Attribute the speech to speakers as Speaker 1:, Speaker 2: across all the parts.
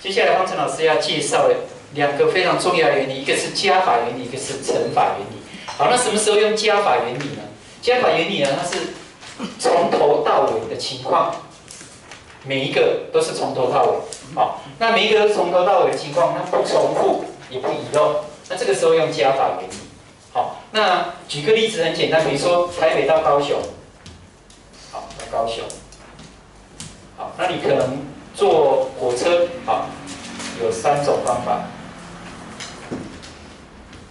Speaker 1: 接下来方程老师要介绍的两个非常重要的原理，一个是加法原理，一个是乘法原理。好，那什么时候用加法原理呢？加法原理呢，它是从头到尾的情况，每一个都是从头到尾。好，那每一个都是从头到尾的情况，它不重复也不遗漏。那这个时候用加法原理。好，那举个例子很简单，比如说台北到高雄，好，到高雄，好，那你可能坐火车，好，有3种方法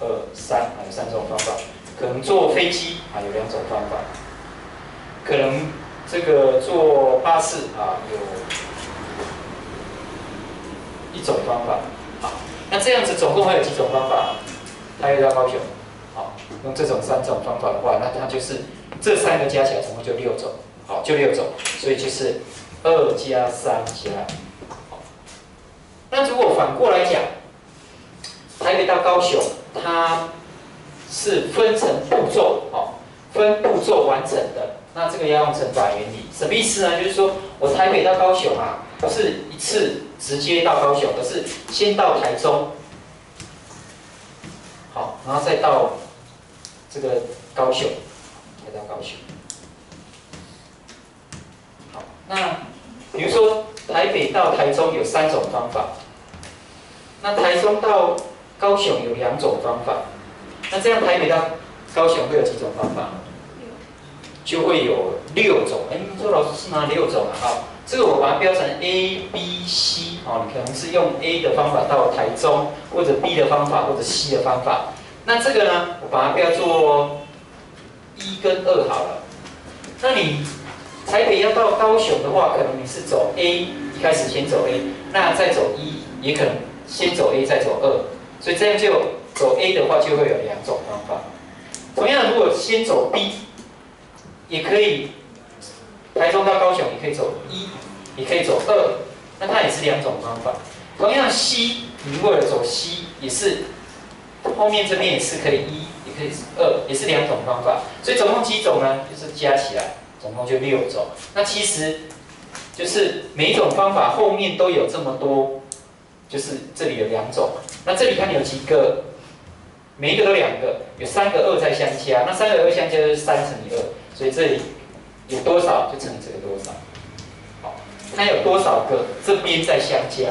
Speaker 1: ，2、3，有3种方法。可能坐飞机啊，有2种方法。可能这个坐巴士啊，有1种方法。好，那这样子总共会有几种方法？台北到高雄，好，用这种3种方法的话，那它就是这3个加起来总共就6种，好，就6种，所以就是2加3加。好，那如果反过来讲，台北到高雄，它是分成步骤，好，分步骤完成的。那这个要用乘法原理，什么意思呢？就是说我台北到高雄啊，不是一次直接到高雄，而是先到台中，好，然后再到这个高雄，再到高雄。好，那比如说台北到台中有3种方法，那台中到高雄有2种方法。那这样台北到高雄会有几种方法？就会有6种。哎，你说老师是哪6种啊？好，这个我把它标成 A、B、C。哦，你可能是用 A 的方法到台中，或者 B 的方法，或者 C 的方法。那这个呢，我把它标作1跟2好了。那你台北要到高雄的话，可能你是走 A， 一开始先走 A， 那再走1，也可能先走 A 再走2，所以这样就走 A 的话就会有2种方法。同样，如果先走 B， 也可以，台中到高雄也可以走1，也可以走2，那它也是2种方法。同样 C， 你为了走 C， 也是后面这边也是可以1，也可以2，也是2种方法。所以总共几种呢？就是加起来总共就6种。那其实就是每一种方法后面都有这么多，就是这里有2种。那这里看有几个？每一个都2个，有3个2再相加，那3个2相加就是3乘以2，所以这里有多少就乘以这个多少。好，它有多少个这边再相加。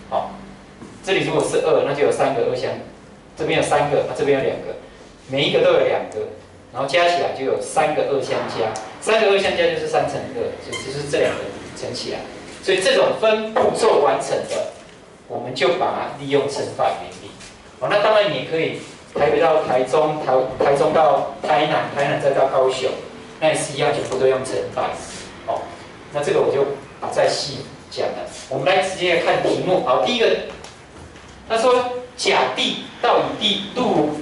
Speaker 1: 好，这里如果是2，那就有3个2相，这边有3个，这边有2个，每一个都有2个，然后加起来就有3个2相加，3个2相加就是3乘以2，所以就是这2个乘起来。所以这种分步骤完成的，我们就把它利用乘法原理。好，那当然你也可以。台北到台中，台中到台南，台南再到高雄，那也是一样，全部都用乘法。哦，那这个我就不再细讲了。我们来直接看题目。好，第一个，他说甲地到乙地路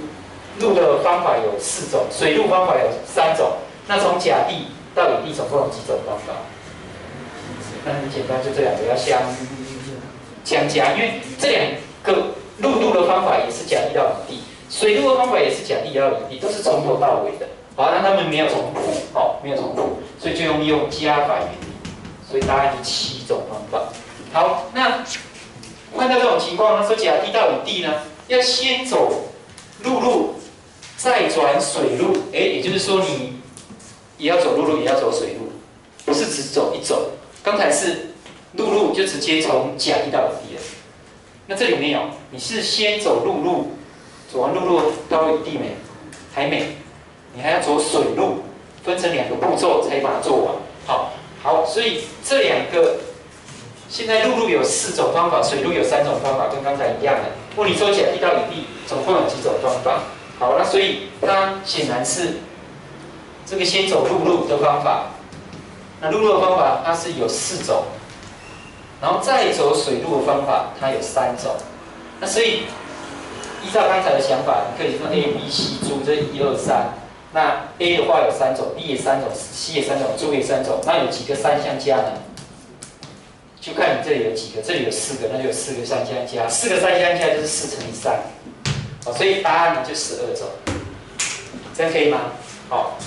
Speaker 1: 的方法有4种，水路方法有3种。那从甲地到乙地总共有几种方法？那很简单，就这2个要相加，因为这2个路的方法也是甲地到乙地。水路的方法也是甲地到乙地，都是从头到尾的。好，那他们没有重复，好，没有重复，所以就用加法原理。所以答案是7种方法。好，那看到这种情况，他说甲地到乙地呢，要先走陆路，再转水路。哎，也就是说你也要走陆路，也要走水路，不是只走一种。刚才是陆路就直接从甲地到乙地了，那这里没有，你是先走陆路。走完陆路到乙地没？还没，你还要走水路，分成2个步骤才把它做完。好，所以这2个，现在陆路有4种方法，水路有3种方法，跟刚才一样的。问你说甲地到乙地总共有几种方法？好，那所以它显然是这个先走陆路的方法。那陆路的方法它是有4种，然后再走水路的方法它有3种。那所以。依照刚才的想法，你可以说 A、B、C 注这1、2、3。那 A 的话有3种 ，B 也3种 ，C 也3种，注也3种。那有几个3相加呢？就看你这里有几个，这里有4个，那就有4个3相加，4个3相加就是4乘以3。好，所以答案呢就12种。这样可以吗？好，